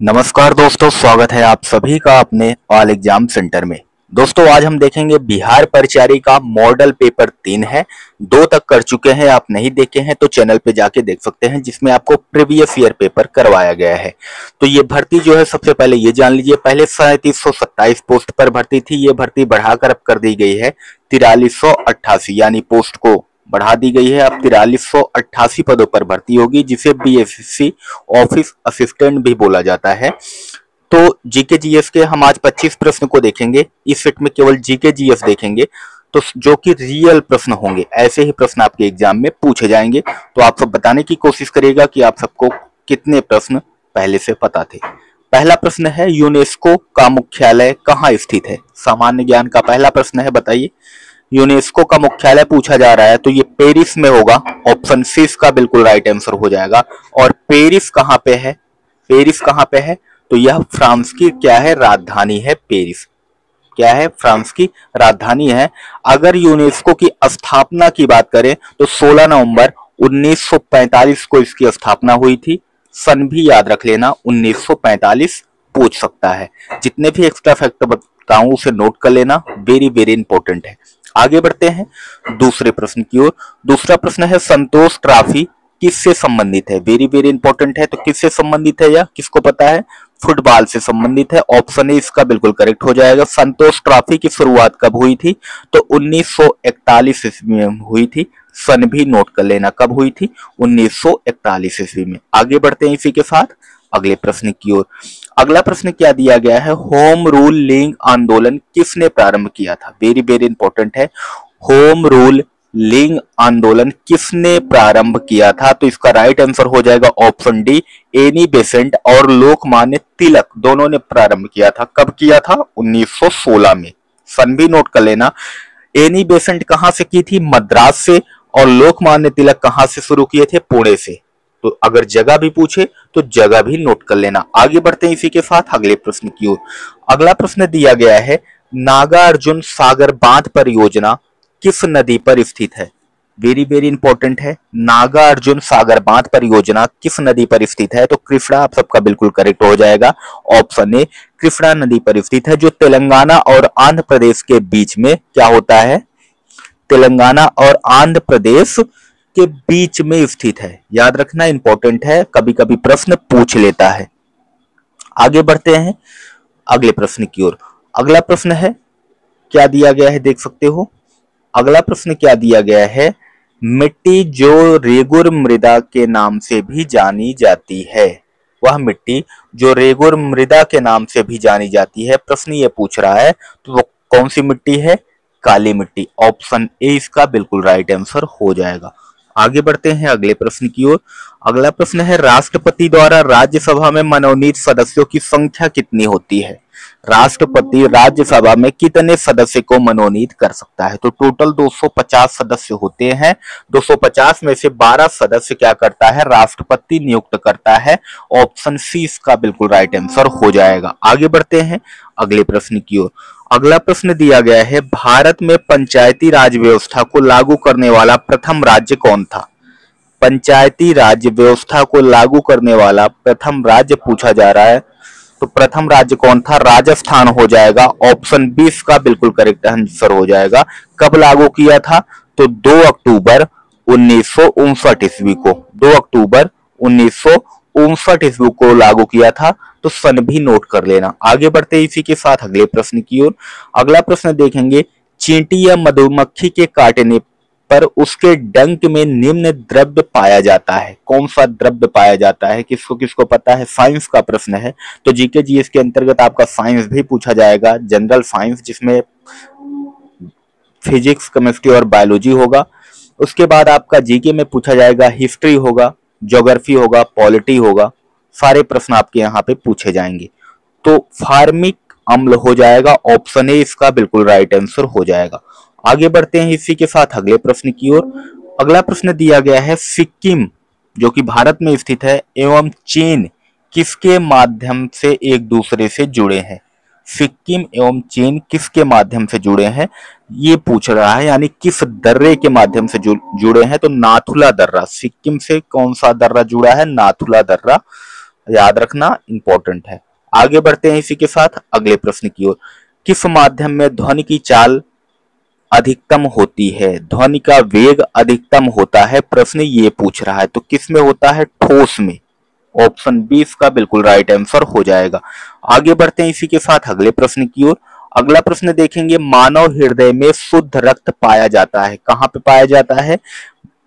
नमस्कार दोस्तों, स्वागत है आप सभी का अपने ऑल एग्जाम सेंटर में। दोस्तों आज हम देखेंगे बिहार परिचारी का मॉडल पेपर 3 है। 2 तक कर चुके हैं, आप नहीं देखे हैं तो चैनल पे जाके देख सकते हैं, जिसमें आपको प्रीवियस ईयर पेपर करवाया गया है। तो ये भर्ती जो है, सबसे पहले ये जान लीजिए, पहले 3727 पोस्ट पर भर्ती थी। ये भर्ती बढ़ाकर अब कर दी गई है 4388, यानी पोस्ट को बढ़ा दी गई है। अब 4388 पदों पर भर्ती होगी, जिसे बीएससी ऑफिस असिस्टेंट भी बोला जाता है। तो जीके जीएस के हम आज 25 प्रश्न को देखेंगे। इस सेट में केवल जीके जीएस देखेंगे, तो जो कि रियल प्रश्न होंगे, ऐसे ही प्रश्न आपके एग्जाम में पूछे जाएंगे। तो आप सब बताने की कोशिश करिएगा कि आप सबको कितने प्रश्न पहले से पता थे। पहला प्रश्न है, यूनेस्को का मुख्यालय कहाँ स्थित है? सामान्य ज्ञान का पहला प्रश्न है, बताइए। यूनेस्को का मुख्यालय पूछा जा रहा है, तो ये पेरिस में होगा। ऑप्शन सी इसका बिल्कुल राइट आंसर हो जाएगा। और पेरिस कहाँ पे है? पेरिस कहाँ पे है? तो यह फ्रांस की क्या है? राजधानी है। पेरिस क्या है? फ्रांस की राजधानी है। अगर यूनेस्को की स्थापना की बात करें तो 16 नवंबर 1945 को इसकी स्थापना हुई थी। सन भी याद रख लेना, 1945 पूछ सकता है। जितने भी एक्स्ट्रा फैक्टर बताऊं उसे नोट कर लेना, वेरी वेरी इंपॉर्टेंट है। आगे बढ़ते हैं दूसरे प्रश्न की ओर। दूसरा प्रश्न है, संतोष ट्रॉफी किससे संबंधित है? वेरी वेरी इंपॉर्टेंट है। तो किससे संबंधित है, या किसको पता है? फुटबॉल से संबंधित है। ऑप्शन ए इसका बिल्कुल करेक्ट हो जाएगा। संतोष ट्रॉफी की शुरुआत कब हुई थी? तो 1941 ईस्वी में हुई थी। सन भी नोट कर लेना, कब हुई थी? 1941 ईस्वी में। आगे बढ़ते हैं इसी के साथ अगले प्रश्न की ओर। अगला प्रश्न क्या दिया गया है? होम रूल लिंग आंदोलन किसने प्रारंभ किया था? वेरी वेरी इंपॉर्टेंट है। होम रूल लिंग आंदोलन किसने प्रारंभ किया था? तो इसका राइट आंसर हो जाएगा ऑप्शन डी, एनी बेसेंट और लोकमान्य तिलक दोनों ने प्रारंभ किया था। कब किया था? 1916 में। सन भी नोट कर लेना। एनी बेसेंट कहां से की थी? मद्रास से। और लोकमान्य तिलक कहां से शुरू किए थे? पुणे से। तो अगर जगह भी पूछे तो जगह भी नोट कर लेना। आगे बढ़ते हैं इसी के साथ अगले प्रश्न की ओर। अगला प्रश्न दिया गया है, नागार्जुन सागर बांध परियोजना किस नदी पर स्थित है? वेरी वेरी इंपॉर्टेंट है। नागार्जुन सागर बांध परियोजना किस नदी पर स्थित है? तो कृष्णा आप सबका बिल्कुल करेक्ट हो जाएगा। ऑप्शन ए कृष्णा नदी पर स्थित है, जो तेलंगाना और आंध्र प्रदेश के बीच में क्या होता है? तेलंगाना और आंध्र प्रदेश के बीच में स्थित है। याद रखना, इंपॉर्टेंट है, कभी कभी प्रश्न पूछ लेता है। आगे बढ़ते हैं अगले प्रश्न की ओर। अगला प्रश्न है, क्या दिया गया है देख सकते हो। अगला प्रश्न क्या दिया गया है? मिट्टी जो रेगुर मृदा के नाम से भी जानी जाती है, वह मिट्टी जो रेगुर मृदा के नाम से भी जानी जाती है, प्रश्न ये पूछ रहा है, तो वो कौन सी मिट्टी है? काली मिट्टी। ऑप्शन ए इसका बिल्कुल राइट आंसर हो जाएगा। आगे बढ़ते हैं अगले प्रश्न की ओर। अगला प्रश्न है, राष्ट्रपति द्वारा राज्यसभा में मनोनीत सदस्यों की संख्या कितनी होती है? राष्ट्रपति राज्यसभा में कितने सदस्य को मनोनीत कर सकता है? तो टोटल 250 सदस्य होते हैं। 250 में से 12 सदस्य क्या करता है? राष्ट्रपति नियुक्त करता है। ऑप्शन सी इसका बिल्कुल राइट आंसर हो जाएगा। आगे बढ़ते हैं अगले प्रश्न की ओर। अगला प्रश्न दिया गया है, भारत में पंचायती राज व्यवस्था को लागू करने वाला प्रथम राज्य कौन था? पंचायती राज व्यवस्था को लागू करने वाला प्रथम राज्य पूछा जा रहा है, तो प्रथम राज्य कौन था? राजस्थान हो जाएगा। ऑप्शन बी इसका बिल्कुल करेक्ट आंसर हो जाएगा। कब लागू किया था? तो 2 अक्टूबर 1959 ईस्वी को। 2 अक्टूबर 1959 ईस्वी को लागू किया था। तो सन भी नोट कर लेना। आगे बढ़ते इसी के साथ अगले प्रश्न की ओर। अगला प्रश्न देखेंगे, चींटी या मधुमक्खी के काटने पर उसके डंक में निम्न द्रव्य पाया जाता है। कौन सा द्रव्य पाया जाता है? किसको किसको पता है? साइंस का प्रश्न है, तो जीके जीएस के अंतर्गत आपका साइंस भी पूछा जाएगा। जनरल साइंस, जिसमें फिजिक्स, केमिस्ट्री और बायोलॉजी होगा। उसके बाद आपका जीके में पूछा जाएगा, हिस्ट्री होगा, ज्योग्राफी होगा, पॉलिटी होगा। सारे प्रश्न आपके यहाँ पे पूछे जाएंगे। तो फार्मिक अम्ल हो जाएगा। ऑप्शन ए इसका बिल्कुल राइट आंसर हो जाएगा। आगे बढ़ते हैं इसी के साथ अगले प्रश्न की ओर। अगला प्रश्न दिया गया है, सिक्किम जो कि भारत में स्थित है एवं चीन किसके माध्यम से एक दूसरे से जुड़े हैं? सिक्किम एवं चीन किसके माध्यम से जुड़े हैं, ये पूछ रहा है। यानी किस दर्रे के माध्यम से जुड़े हैं? तो नाथुला दर्रा। सिक्किम से कौन सा दर्रा जुड़ा है? नाथुला दर्रा याद रखना इंपॉर्टेंट है। आगे बढ़ते हैं इसी के साथ अगले प्रश्न की ओर। किस माध्यम में ध्वनि की चाल अधिकतम होती है, ध्वनि का वेग अधिकतम होता है, प्रश्न ये पूछ रहा है। तो किस में होता है, ठोस में। ऑप्शन बी इसका बिल्कुल राइट आंसर हो जाएगा। आगे बढ़ते हैं इसी के साथ अगले प्रश्न की ओर। अगला प्रश्न देखेंगे, मानव हृदय में शुद्ध रक्त पाया जाता है, कहाँ पे पाया जाता है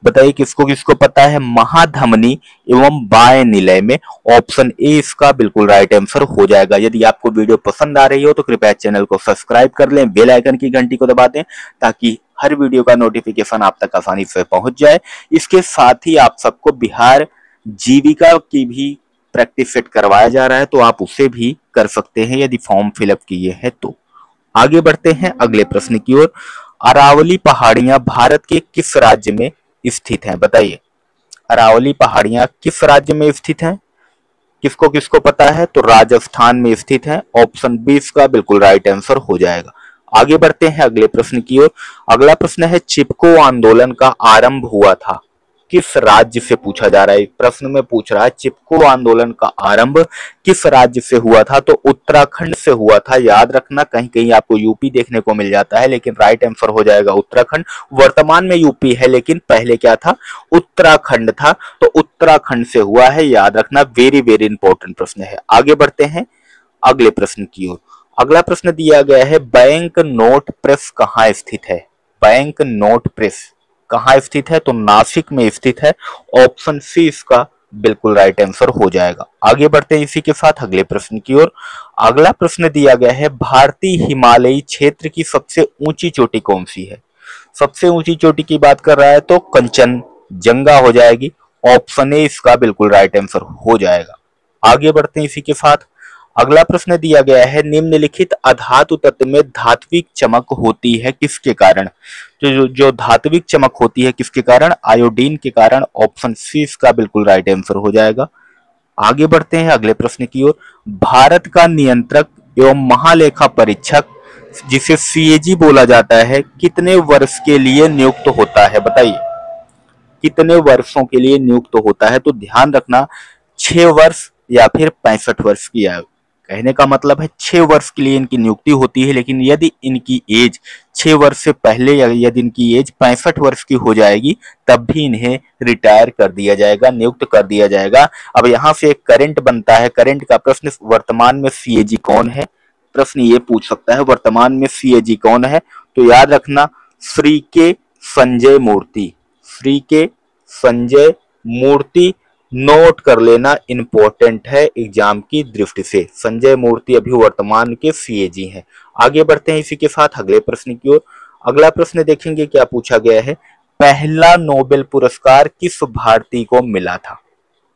बताइए, किसको किसको पता है, महाधमनी एवं बाएं निलय में। ऑप्शन ए इसका बिल्कुल राइट आंसर हो जाएगा। यदि आपको वीडियो पसंद आ रही हो तो कृपया चैनल को सब्सक्राइब कर लें, बेल आइकन की घंटी को दबा दें ताकि हर वीडियो का नोटिफिकेशन आप तक आसानी से पहुंच जाए। इसके साथ ही आप सबको बिहार जीविका की भी प्रैक्टिस सेट करवाया जा रहा है, तो आप उसे भी कर सकते हैं यदि फॉर्म फिलअप किए हैं तो। आगे बढ़ते हैं अगले प्रश्न की ओर। अरावली पहाड़ियां भारत के किस राज्य में स्थित हैं, बताइए। अरावली पहाड़ियां किस राज्य में स्थित हैं, किसको किसको पता है, तो राजस्थान में स्थित है। ऑप्शन बी इसका बिल्कुल राइट आंसर हो जाएगा। आगे बढ़ते हैं अगले प्रश्न की ओर। अगला प्रश्न है, चिपको आंदोलन का आरंभ हुआ था किस राज्य से, पूछा जा रहा है। प्रश्न में पूछ रहा है चिपको आंदोलन का आरंभ किस राज्य से हुआ था, तो उत्तराखंड से हुआ था। याद रखना, कहीं कहीं आपको यूपी देखने को मिल जाता है, लेकिन राइट आंसर हो जाएगा उत्तराखंड। वर्तमान में यूपी है लेकिन पहले क्या था, उत्तराखंड था, तो उत्तराखंड से हुआ है। याद रखना, वेरी वेरी इंपॉर्टेंट प्रश्न है। आगे बढ़ते हैं अगले प्रश्न की ओर। अगला प्रश्न दिया गया है, बैंक नोट प्रेस कहाँ स्थित है। बैंक नोट प्रेस कहाँ स्थित है, तो नासिक में स्थित है। ऑप्शन सी इसका बिल्कुल राइट आंसर हो जाएगा। आगे बढ़ते हैं इसी के साथ अगले प्रश्न की ओर। अगला प्रश्न दिया गया है, भारतीय हिमालयी क्षेत्र की सबसे ऊंची चोटी कौन सी है। सबसे ऊंची चोटी की बात कर रहा है तो कंचनजंगा हो जाएगी। ऑप्शन ए इसका बिल्कुल राइट आंसर हो जाएगा। आगे बढ़ते हैं इसी के साथ अगला प्रश्न दिया गया है, निम्नलिखित अधातु तत्व में धात्विक चमक होती है किसके कारण। तो जो धात्विक चमक होती है किसके कारण, आयोडीन के कारण। ऑप्शन सी इसका बिल्कुल राइट आंसर हो जाएगा। आगे बढ़ते हैं अगले प्रश्न की ओर। भारत का नियंत्रक एवं महालेखा परीक्षक जिसे सीएजी बोला जाता है, कितने वर्ष के लिए नियुक्त होता है, बताइए। कितने वर्षों के लिए नियुक्त होता है, तो ध्यान रखना 6 वर्ष या फिर 65 वर्ष की आयु। कहने का मतलब है 6 वर्ष के लिए इनकी नियुक्ति होती है, लेकिन यदि इनकी एज 6 वर्ष से पहले या यदि इनकी एज 65 वर्ष की हो जाएगी तब भी इन्हें रिटायर कर दिया जाएगा, नियुक्त कर दिया जाएगा। अब यहाँ से एक करंट बनता है, करंट का प्रश्न, वर्तमान में सीएजी कौन है, प्रश्न ये पूछ सकता है वर्तमान में सीएजी कौन है। तो याद रखना, श्री के संजय मूर्ति, श्री के संजय मूर्ति नोट कर लेना, इंपॉर्टेंट है एग्जाम की दृष्टि से। संजय मूर्ति अभी वर्तमान के सीएजी हैं। आगे बढ़ते हैं इसी के साथ अगले प्रश्न की ओर। अगला प्रश्न देखेंगे क्या पूछा गया है, पहला नोबेल पुरस्कार किस भारतीय को मिला था।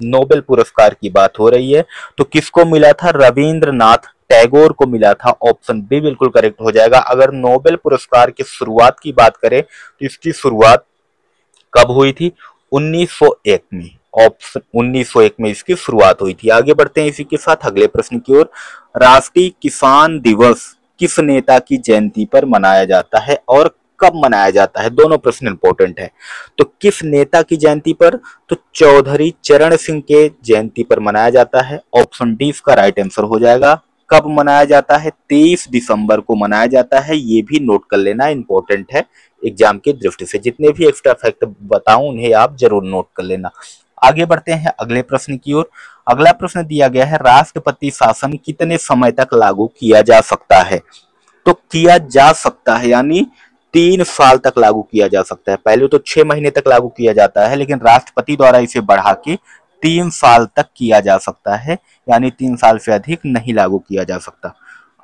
नोबेल पुरस्कार की बात हो रही है, तो किसको मिला था, रविंद्रनाथ टैगोर को मिला था। ऑप्शन बी बिल्कुल करेक्ट हो जाएगा। अगर नोबेल पुरस्कार की शुरुआत की बात करें तो इसकी शुरुआत कब हुई थी, 1901 में। ऑप्शन 1901 में इसकी शुरुआत हुई थी। आगे बढ़ते हैं इसी के साथ अगले प्रश्न की ओर। राष्ट्रीय किसान दिवस किस नेता की जयंती पर मनाया जाता है और कब मनाया जाता है, दोनों प्रश्न इंपॉर्टेंट है। तो किस नेता की जयंती पर, तो चौधरी चरण सिंह के जयंती पर मनाया जाता है। ऑप्शन डी इसका राइट आंसर हो जाएगा। कब मनाया जाता है, 23 दिसंबर को मनाया जाता है। ये भी नोट कर लेना, इंपॉर्टेंट है एग्जाम की दृष्टि से। जितने भी एक्स्ट्रा फैक्ट बताऊं उन्हें आप जरूर नोट कर लेना। आगे बढ़ते हैं अगले प्रश्न की ओर। अगला प्रश्न दिया गया है, राष्ट्रपति शासन कितने समय तक लागू किया जा सकता है। तो किया जा सकता है यानी 3 साल तक लागू किया जा सकता है। पहले तो 6 महीने तक लागू किया जाता है, लेकिन राष्ट्रपति द्वारा इसे बढ़ा के 3 साल तक किया जा सकता है, यानी 3 साल से अधिक नहीं लागू किया जा सकता।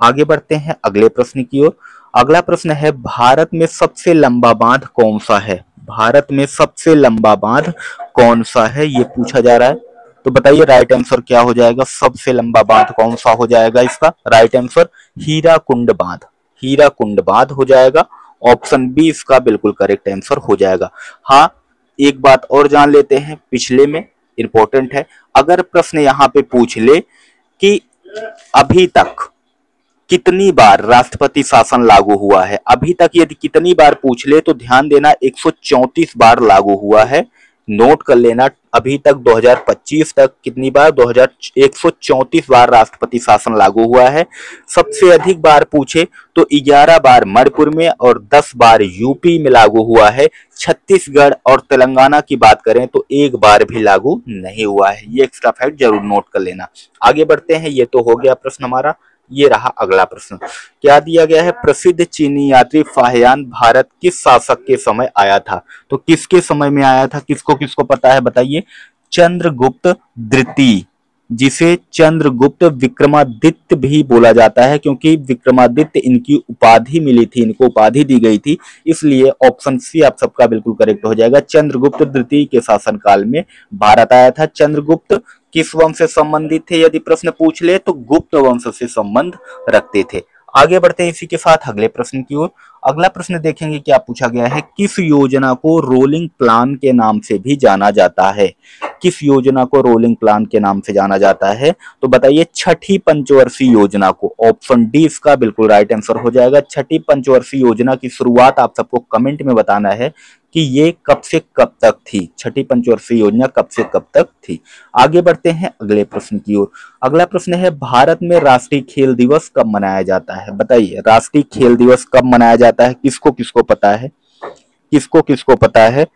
आगे बढ़ते हैं अगले प्रश्न की ओर। अगला प्रश्न है, भारत में सबसे लंबा बांध कौन सा है। भारत में सबसे लंबा बांध कौन सा है, ये पूछा जा रहा है। तो बताइए राइट आंसर क्या हो जाएगा, सबसे लंबा बांध कौन सा हो जाएगा। इसका राइट आंसर हीराकुंड बांध, हीराकुंड बांध हो जाएगा। ऑप्शन बी इसका बिल्कुल करेक्ट आंसर हो जाएगा। हाँ, एक बात और जान लेते हैं, पिछले में इंपॉर्टेंट है। अगर प्रश्न यहाँ पे पूछ ले कि अभी तक कितनी बार राष्ट्रपति शासन लागू हुआ है, अभी तक यदि कितनी बार पूछ ले तो ध्यान देना 134 बार लागू हुआ है, नोट कर लेना, अभी तक 2025 तक कितनी बार 134 बार राष्ट्रपति शासन लागू हुआ है। सबसे अधिक बार पूछे तो 11 बार मणिपुर में और 10 बार यूपी में लागू हुआ है। छत्तीसगढ़ और तेलंगाना की बात करें तो एक बार भी लागू नहीं हुआ है। ये एक्स्ट्रा फैक्ट जरूर नोट कर लेना। आगे बढ़ते हैं, ये तो हो गया प्रश्न हमारा। ये रहा अगला प्रश्न, क्या दिया गया है, प्रसिद्ध चीनी यात्री फाहियान भारत किस शासक के समय आया था। तो किसके समय में आया था, किसको किसको पता है बताइए। चंद्रगुप्त द्वितीय, जिसे चंद्रगुप्त विक्रमादित्य भी बोला जाता है, क्योंकि विक्रमादित्य इनकी उपाधि मिली थी, इनको उपाधि दी गई थी, इसलिए ऑप्शन सी आप सबका बिल्कुल करेक्ट हो जाएगा। चंद्रगुप्त द्वितीय के शासनकाल में भारत आया था। चंद्रगुप्त किस वंश से संबंधित थे, यदि प्रश्न पूछ ले तो गुप्त वंश से संबंध रखते थे। आगे बढ़ते हैं इसी के साथ अगले प्रश्न की ओर। अगला प्रश्न देखेंगे क्या पूछा गया है, किस योजना को रोलिंग प्लान के नाम से भी जाना जाता है। किस योजना को रोलिंग प्लान के नाम से जाना जाता है, तो बताइए छठी पंचवर्षीय योजना को। ऑप्शन डी इसका बिल्कुल राइट आंसर हो जाएगा। छठी पंचवर्षीय योजना की शुरुआत आप सबको कमेंट में बताना है कि ये कब से कब तक थी, छठी पंचवर्षीय योजना कब से कब तक थी। आगे बढ़ते हैं अगले प्रश्न की ओर। अगला प्रश्न है, भारत में राष्ट्रीय खेल दिवस कब मनाया जाता है। बताइए राष्ट्रीय खेल दिवस कब मनाया जाता है, किसको किसको पता है, किसको किसको पता है।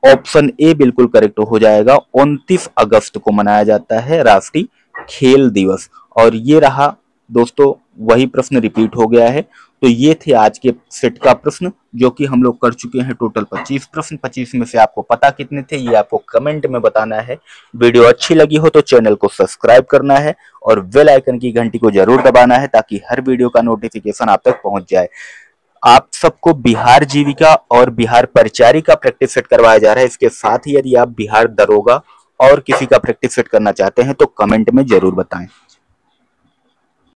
ऑप्शन ए बिल्कुल करेक्ट हो जाएगा, 29 अगस्त को मनाया जाता है राष्ट्रीय खेल दिवस। और ये रहा दोस्तों, वही प्रश्न रिपीट हो गया है। तो ये थे आज के सेट का प्रश्न, जो कि हम लोग कर चुके हैं टोटल 25 प्रश्न। 25 में से आपको पता कितने थे ये आपको कमेंट में बताना है। वीडियो अच्छी लगी हो तो चैनल को सब्सक्राइब करना है और बेल आइकन की घंटी को जरूर दबाना है, ताकि हर वीडियो का नोटिफिकेशन आप तक पहुंच जाए। आप सबको बिहार जीविका और बिहार परिचारी का प्रैक्टिस सेट करवाया जा रहा है। इसके साथ ही यदि आप बिहार दरोगा और किसी का प्रैक्टिस सेट करना चाहते हैं तो कमेंट में जरूर बताएं।